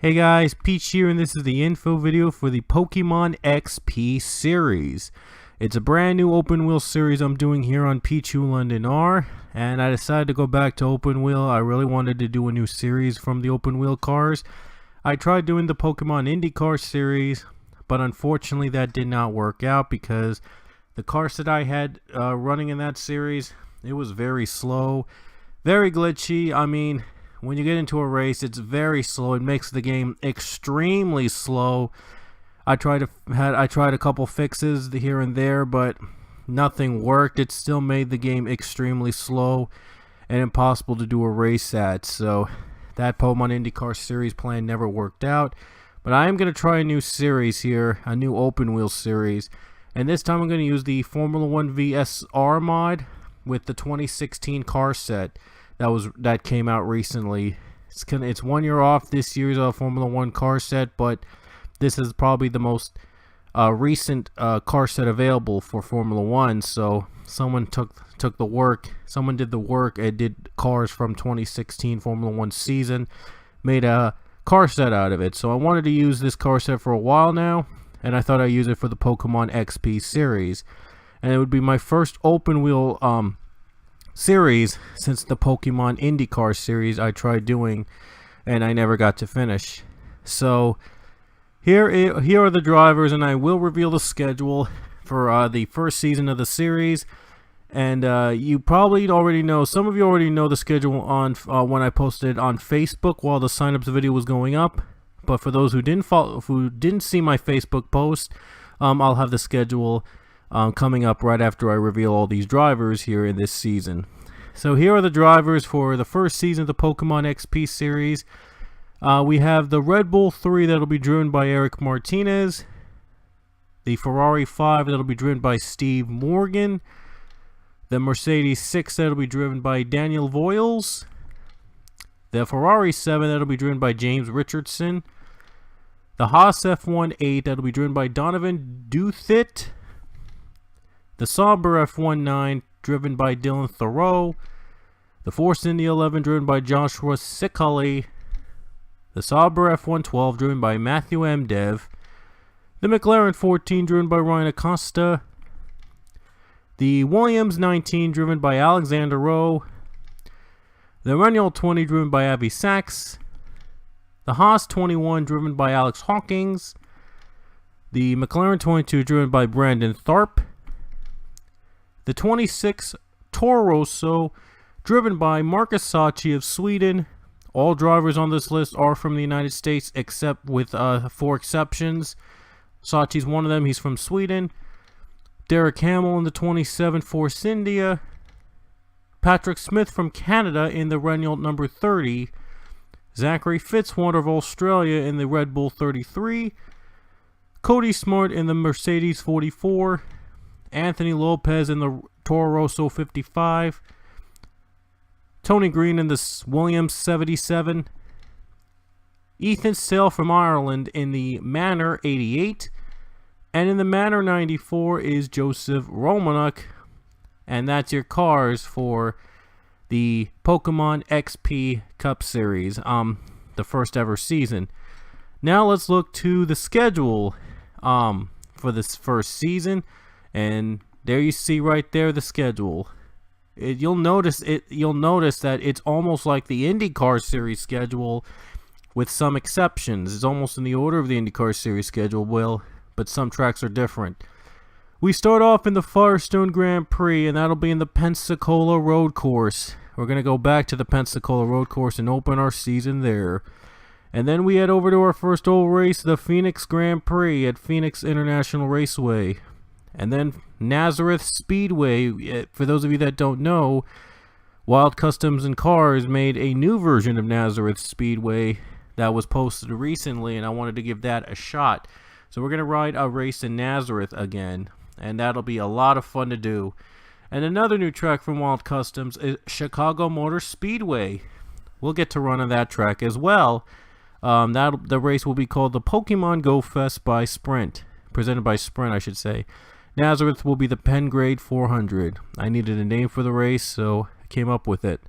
Hey guys, Peach here, and this is the info video for the Pokemon XP series. It's a brand new open wheel series I'm doing here on Pichu London R, and I decided to go back to open wheel. I really wanted to do a new series from the open wheel cars. I tried doing the Pokemon IndyCar series, but unfortunately that did not work out because the cars that I had running in that series, it was very slow, very glitchy. I mean, when you get into a race, it's very slow. It makes the game extremely slow. I tried a couple fixes here and there, but nothing worked. It still made the game extremely slow and impossible to do a race at. So that Pokemon IndyCar series plan never worked out. But I am going to try a new series here, a new open wheel series. And this time I'm going to use the Formula 1 VSR mod with the 2016 car set that came out recently. It's 1 year off this year's Formula 1 car set, but this is probably the most recent car set available for Formula 1. So someone took the work, someone did the work and did cars from 2016 Formula 1 season, made a car set out of it. So I wanted to use this car set for a while now, and I thought I'd use it for the Pokemon XP series. And it would be my first open wheel series since the Pokemon IndyCar series I tried doing and I never got to finish. So here are the drivers, and I will reveal the schedule for the first season of the series. And you probably already know, some of you already know the schedule on when I posted it on Facebook while the signups video was going up. But for those who didn't see my Facebook post, I'll have the schedule coming up right after I reveal all these drivers here in this season. So here are the drivers for the first season of the Pokemon XP series. We have the Red Bull 3 that'll be driven by Eric Martinez, the Ferrari 5 that'll be driven by Steve Morgan, the Mercedes 6 that'll be driven by Daniel Voiles, the Ferrari 7 that'll be driven by James Richardson, the Haas F1 8 that'll be driven by Donovan Duthit, the Sauber F1 9 driven by Dylan Thoreau, the Force India 11 driven by Joshua Sicali, the Sauber F1 12 driven by Matthew M. Dev, the McLaren 14 driven by Ryan Acosta, the Williams 19 driven by Alexander Rowe, the Renault 20 driven by Avi Sachs, the Haas 21 driven by Alex Hawkins, the McLaren 22 driven by Brandon Tharp, the 26 Toro Rosso driven by Marcus Sachi of Sweden. All drivers on this list are from the United States except with 4 exceptions. Sachi's one of them, he's from Sweden. Derek Hamill in the 27 Force India. Patrick Smith from Canada in the Renault number 30. Zachary Fitzwater of Australia in the Red Bull 33. Cody Smart in the Mercedes 44. Anthony Lopez in the Toro Rosso 55. Tony Green in the Williams 77. Ethan Sale from Ireland in the Manor 88. And in the Manor 94 is Joseph Romanuk. And that's your cars for the Pokemon XP Cup Series, the first ever season. Now let's look to the schedule for this first season. And there you see right there the schedule. You'll notice that it's almost like the IndyCar series schedule with some exceptions. It's almost in the order of the IndyCar series schedule, but some tracks are different. We start off in the Firestone Grand Prix, and that'll be in the Pensacola Road Course. We're going to go back to the Pensacola Road Course and open our season there. And then we head over to our first oval race, the Phoenix Grand Prix at Phoenix International Raceway. And then Nazareth Speedway. For those of you that don't know, Wild Customs and Cars made a new version of Nazareth Speedway that was posted recently, and I wanted to give that a shot. So we're going to ride a race in Nazareth again, and that'll be a lot of fun to do. And another new track from Wild Customs is Chicago Motor Speedway. We'll get to run on that track as well. The race will be called the Pokemon Go Fest by Sprint. Presented by Sprint, I should say. Nazareth will be the Pengrade 400. I needed a name for the race, so I came up with it.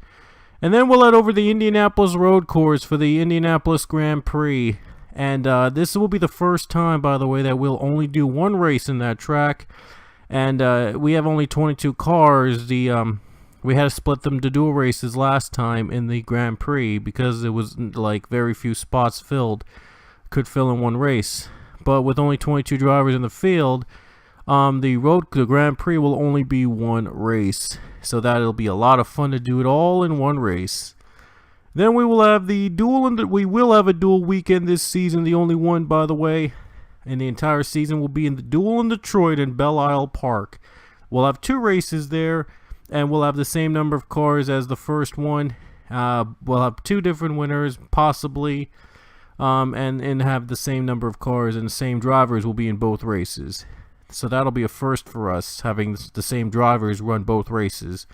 And then we'll head over the Indianapolis Road Course for the Indianapolis Grand Prix. And this will be the first time, by the way, that we'll only do one race in that track. And we have only 22 cars. We had to split them to dual races last time in the Grand Prix because it was like very few spots could fill in one race. But with only 22 drivers in the field, the Grand Prix will only be one race. So that'll be a lot of fun to do it all in one race. Then we will have a dual weekend this season. The only one, by the way, in the entire season will be in the duel in Detroit in Belle Isle Park. We'll have 2 races there, and we'll have the same number of cars as the first one. We'll have 2 different winners, possibly, and have the same number of cars, and the same drivers will be in both races. So that'll be a first for us, having the same drivers run both races.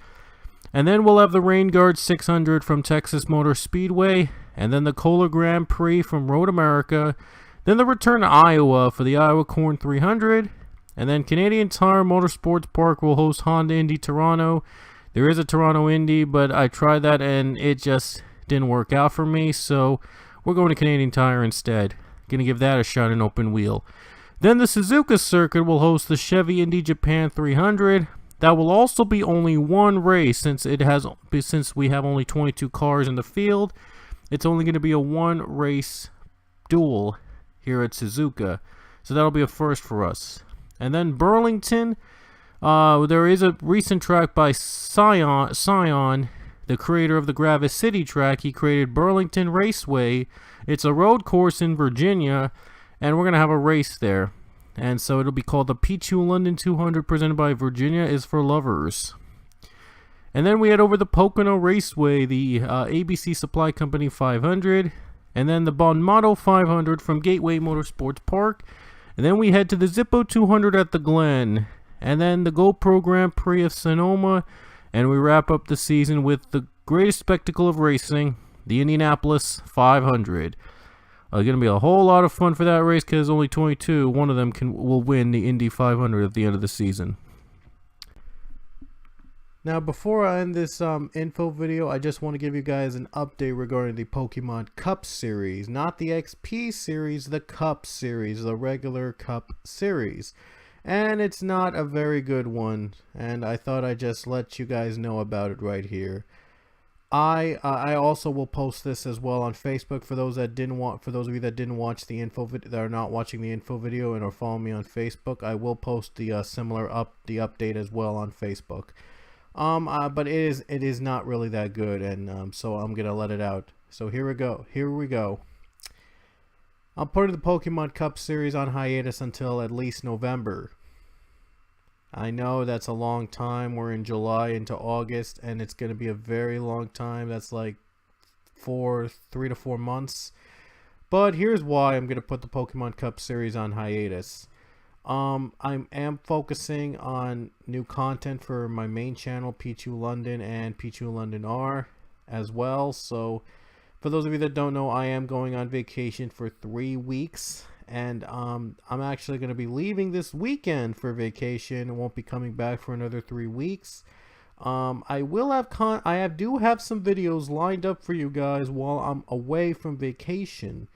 And then we'll have the Rain Guard 600 from Texas Motor Speedway, and then the Kohler Grand Prix from Road America, then the return to Iowa for the Iowa Corn 300, and then Canadian Tire Motorsports Park will host Honda Indy Toronto. There is a Toronto Indy, but I tried that and it just didn't work out for me, so we're going to Canadian Tire instead. Gonna give that a shot in open wheel. Then the Suzuka Circuit will host the Chevy Indy Japan 300. That will also be only one race since we have only 22 cars in the field. It's only going to be a one race duel here at Suzuka. So that'll be a first for us. And then Burlington, there is a recent track by Scion, the creator of the Gravis City track. He created Burlington Raceway. It's a road course in Virginia, and we're going to have a race there. And so it'll be called the Pichu London 200 presented by Virginia is for Lovers. And then we head over the Pocono Raceway, the ABC Supply Company 500. And then the Bonmato 500 from Gateway Motorsports Park. And then we head to the Zippo 200 at the Glen. And then the GoPro Grand Prix of Sonoma. And we wrap up the season with the greatest spectacle of racing, the Indianapolis 500. Going to be a whole lot of fun for that race because only 22. One of them will win the Indy 500 at the end of the season. Now, before I end this info video, I just want to give you guys an update regarding the Pokemon Cup series. Not the XP series, the Cup series, the regular Cup series. And it's not a very good one, and I thought I'd just let you guys know about it right here. I also will post this as well on Facebook for those of you that didn't watch the info video, that are not watching the info video and are following me on Facebook. I will post the the update as well on Facebook. But it is not really that good, and so I'm gonna let it out. So here we go. I'm putting the Pokemon Cup series on hiatus until at least November. I know that's a long time. We're in July into August, and it's going to be a very long time. That's like 3 to 4 months. But here's why I'm going to put the Pokemon Cup series on hiatus. I am focusing on new content for my main channel, Pichu London and Pichu London R as well. So for those of you that don't know, I am going on vacation for 3 weeks. And I'm actually going to be leaving this weekend for vacation and won't be coming back for another 3 weeks. I do have some videos lined up for you guys while I'm away from vacation.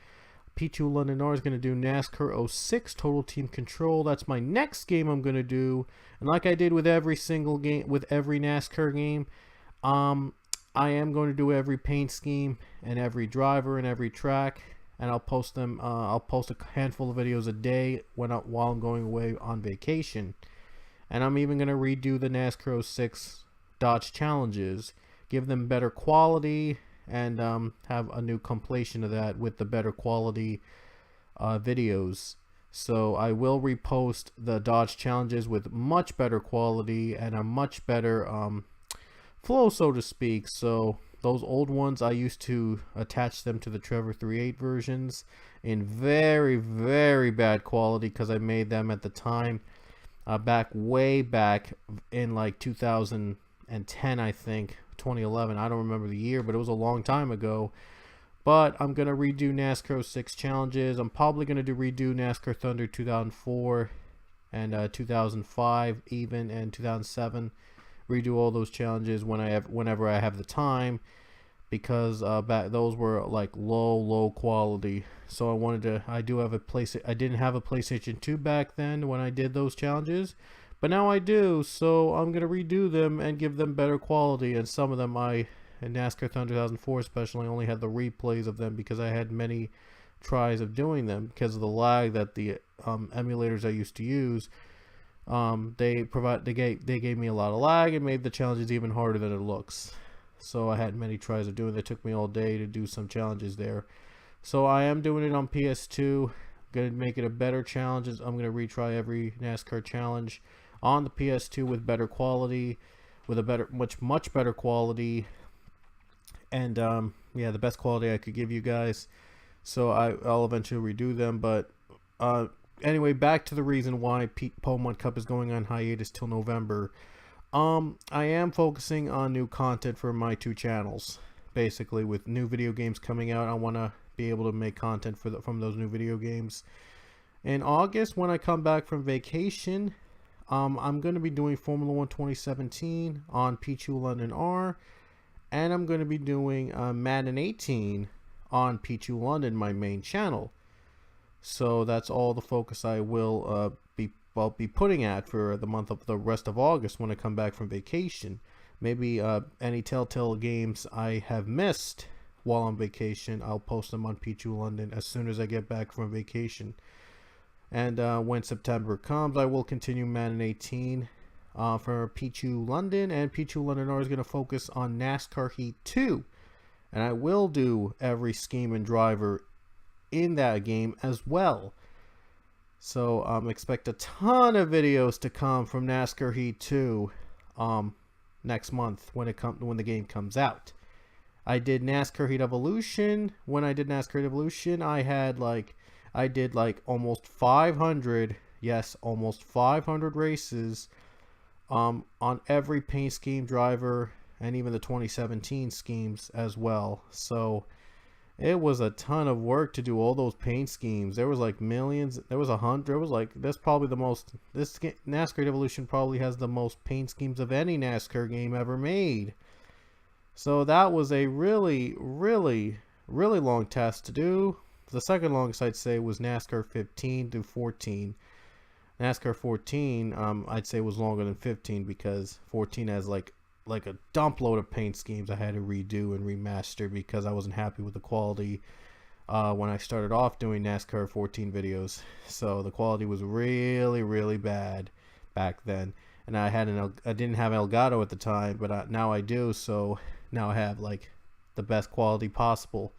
Pichu London R is going to do NASCAR 06 Total Team Control. That's my next game I'm going to do. And like I did with every single game, with every NASCAR game, I am going to do every paint scheme and every driver and every track. And I'll post them. I'll post a handful of videos a day while I'm going away on vacation. And I'm even going to redo the NASCAR 06 Dodge Challenges, give them better quality, and have a new compilation of that with the better quality videos. So I will repost the Dodge Challenges with much better quality and a much better flow, so to speak. So those old ones, I used to attach them to the Trevor 3.8 versions in very, very bad quality because I made them at the time, way back in like 2010, I think, 2011. I don't remember the year, but it was a long time ago. But I'm going to redo NASCAR 06 challenges. I'm probably going to redo NASCAR Thunder 2004 and 2005 even, and 2007. Redo all those challenges whenever I have the time. because those were like low quality. So I didn't have a PlayStation 2 back then when I did those challenges, but now I do. So I'm gonna redo them and give them better quality. And some of them in NASCAR Thunder 2004 especially, only had the replays of them because I had many tries of doing them because of the lag that the emulators I used to use. They gave me a lot of lag and made the challenges even harder than it looks. So I had many tries of doing it. It took me all day to do some challenges there. So I am doing it on PS2. Gonna make it a better challenge. I'm gonna retry every NASCAR challenge on the PS2 with better quality, with a much better quality, and yeah, the best quality I could give you guys. So I'll eventually redo them. But anyway, back to the reason why Pokemon Cup is going on hiatus till November. I am focusing on new content for my two channels. Basically, with new video games coming out, I want to be able to make content from those new video games. In August, when I come back from vacation, I'm going to be doing Formula 1 2017 on Pichu London R, and I'm going to be doing Madden 18 on Pichu London, my main channel. So that's all the focus I will be putting at for the rest of August when I come back from vacation. Maybe any Telltale games I have missed while on vacation, I'll post them on Pichu London as soon as I get back from vacation. And when September comes, I will continue Madden 18 for Pichu London, and Pichu London R is going to focus on NASCAR Heat 2. And I will do every scheme and driver in that game as well. So expect a ton of videos to come from NASCAR Heat 2 next month when the game comes out. I did NASCAR Heat Evolution. When I did NASCAR Heat Evolution, I did like almost 500, yes, almost 500 races on every paint scheme driver and even the 2017 schemes as well. So it was a ton of work to do all those paint schemes. There was like millions. There was 100. There was like, that's probably the most. NASCAR Evolution probably has the most paint schemes of any NASCAR game ever made. So that was a really long task to do. The second longest I'd say was NASCAR 15 to 14. NASCAR 14, I'd say was longer than 15 because 14 has like a dump load of paint schemes I had to redo and remaster because I wasn't happy with the quality when I started off doing NASCAR 14 videos. So the quality was really bad back then, and I didn't have Elgato at the time, but now I do. So now I have like the best quality possible.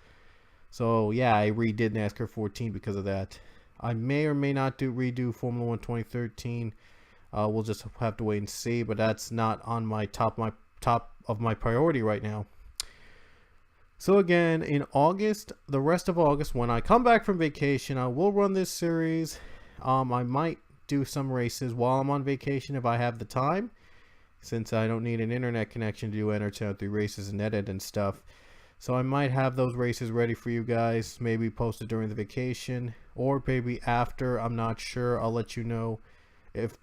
So yeah, I redid NASCAR 14 because of that. I may or may not redo Formula 1 2013. We'll just have to wait and see, but that's not on my top of my priority right now. So again, in August, the rest of August, when I come back from vacation, I will run this series. I might do some races while I'm on vacation if I have the time, since I don't need an internet connection to do Enter 3 races and edit and stuff. So I might have those races ready for you guys, maybe posted during the vacation or maybe after. I'm not sure. I'll let you know if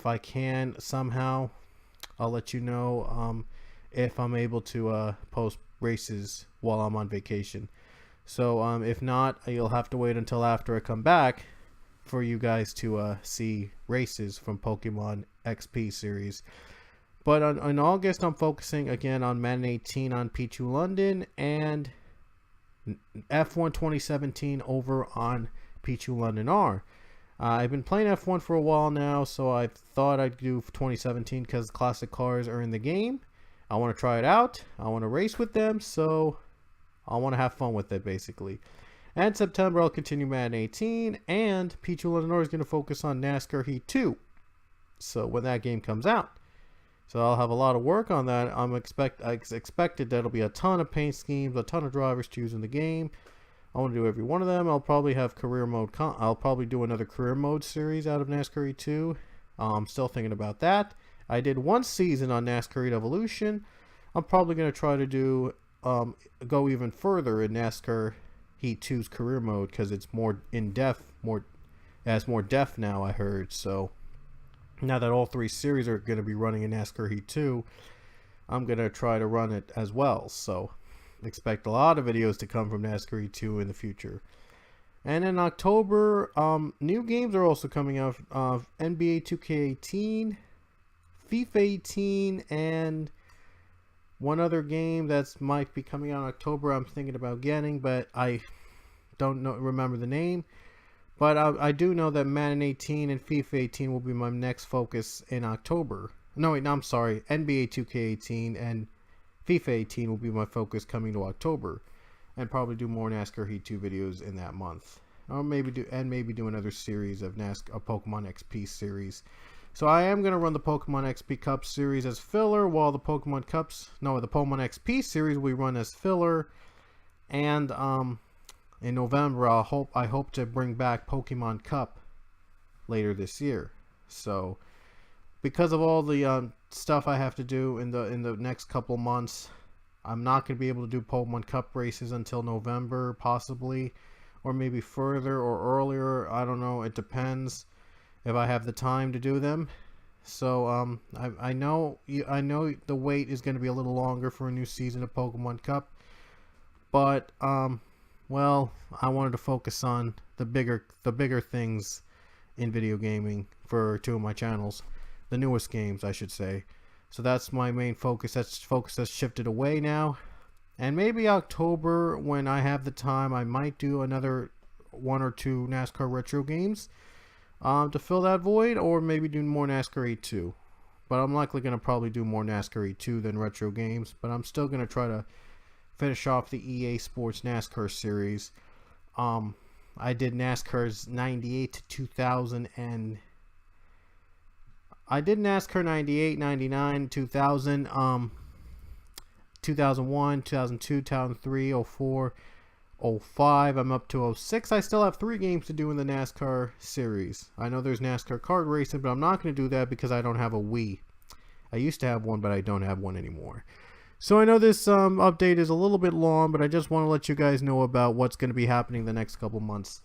I can somehow. I'll let you know if I'm able to post races while I'm on vacation. So if not, you'll have to wait until after I come back for you guys to see races from Pokemon XP series. But in August, I'm focusing again on Madden 18 on Pichu London and F1 2017 over on Pichu London R. I've been playing F1 for a while now, so I thought I'd do 2017 because classic cars are in the game. I want to try it out. I want to race with them, so I want to have fun with it, basically. And September, I'll continue Madden 18, and Pichu London R is going to focus on NASCAR Heat 2. So when that game comes out. So I'll have a lot of work on that. I expected that'll be a ton of paint schemes, a ton of drivers to use in the game. I want to do every one of them. I'll probably have career mode. I'll probably do another career mode series out of NASCAR E2. I'm still thinking about that. I did one season on NASCAR Evolution. I'm probably going to try to do go even further in NASCAR Heat 2's career mode because it's more in depth, has more depth now. I heard so. Now that all three series are going to be running in NASCAR Heat 2, I'm going to try to run it as well. So expect a lot of videos to come from NASCAR E2 in the future. And in October, new games are also coming out. NBA 2K18, FIFA 18, and one other game that might be coming out in October I'm thinking about getting, but I don't remember the name. But I do know that Madden 18 and FIFA 18 will be my next focus in October. No, wait, no, I'm sorry. NBA 2K18 and FIFA 18 will be my focus coming to October. And probably do more NASCAR Heat 2 videos in that month. Or maybe do another series of NASCAR Pokemon XP series. So I am going to run the Pokemon XP Cup series as filler, while the Pokemon XP series we run as filler. And in November I hope to bring back Pokemon Cup later this year. So because of all the stuff I have to do in the next couple months, I'm not going to be able to do Pokemon Cup races until November, possibly, or maybe further or earlier. I don't know. It depends if I have the time to do them. So I know the wait is going to be a little longer for a new season of Pokemon Cup, but well, I wanted to focus on the bigger things in video gaming for two of my channels, the newest games, I should say. So that's my main focus. Focus has shifted away now. And maybe October, when I have the time, I might do another 1 or 2 NASCAR retro games to fill that void, or maybe do more NASCAR E2. But I'm likely going to probably do more NASCAR E2 than retro games. But I'm still going to try to finish off the EA Sports NASCAR series. I did NASCAR's 98 to 2000 and I did NASCAR 98, 99, 2000, 2001, 2002, 2003, 04, 05. I'm up to 06. I still have 3 games to do in the NASCAR series. I know there's NASCAR kart racing, but I'm not going to do that because I don't have a Wii. I used to have one, but I don't have one anymore. So I know this update is a little bit long, but I just want to let you guys know about what's going to be happening the next couple months.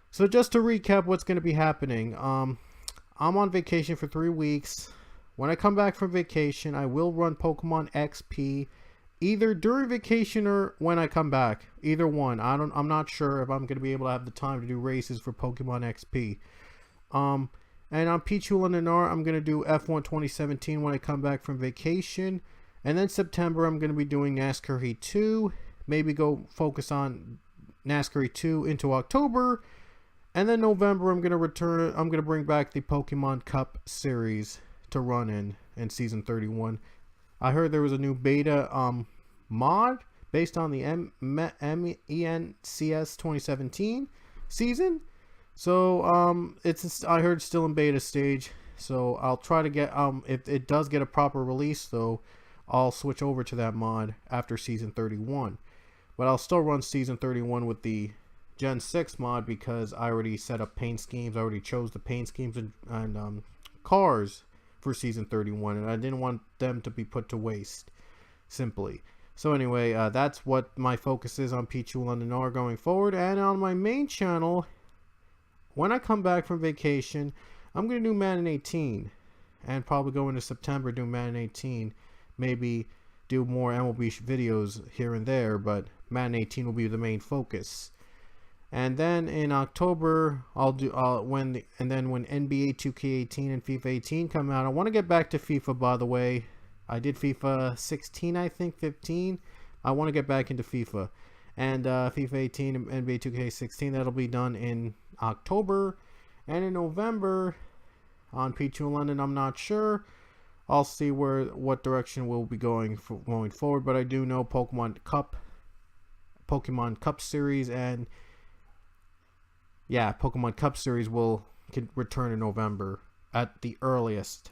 So just to recap what's going to be happening, I'm on vacation for 3 weeks. When I come back from vacation, I will run Pokemon XP either during vacation or when I come back. Either one. I'm not sure if I'm going to be able to have the time to do races for Pokemon XP. And on Pichu London R, I'm going to do F1 2017 when I come back from vacation. And then September, I'm going to be doing NASCAR Heat 2. Maybe go focus on NASCAR Heat 2 into October. And then November, I'm going to bring back the Pokemon Cup series to run in Season 31. I heard there was a new beta mod based on the ENCS 2017 season. So I heard it's still in beta stage. So I'll try to get if it does get a proper release though, I'll switch over to that mod after Season 31. But I'll still run Season 31 with the Gen 6 mod because I already set up paint schemes. I already chose the paint schemes and cars for Season 31, and I didn't want them to be put to waste, simply. So anyway, that's what my focus is on Pichu London R going forward. And on my main channel, when I come back from vacation, I'm going to do Madden 18. And probably go into September, do Madden 18. Maybe do more MLB videos here and there, but Madden 18 will be the main focus. And then in October, when NBA 2K18 and FIFA 18 come out, I want to get back to FIFA, by the way. I did FIFA 16, I think, 15. I want to get back into FIFA. And FIFA 18 and NBA 2K16, that'll be done in October. And in November, on Pichu London, I'm not sure. I'll see what direction we'll be going forward. But I do know Pokemon Cup Series and... yeah, Pokemon Cup Series can return in November at the earliest.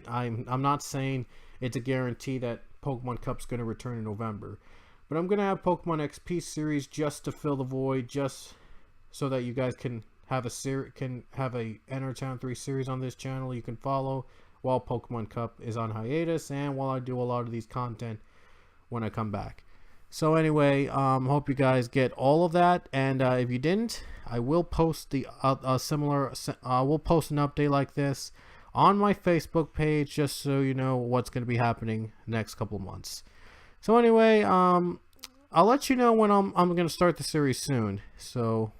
I'm not saying it's a guarantee that Pokemon Cup's going to return in November, but I'm going to have Pokemon XP Series just to fill the void, just so that you guys can have a Enter Town 3 series on this channel you can follow while Pokemon Cup is on hiatus and while I do a lot of these content when I come back. So anyway, hope you guys get all of that, and if you didn't, I will post we'll post an update like this on my Facebook page just so you know what's going to be happening next couple months. So anyway, I'll let you know when I'm gonna start the series soon. So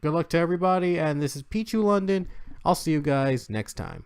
good luck to everybody, and this is Pichu London. I'll see you guys next time.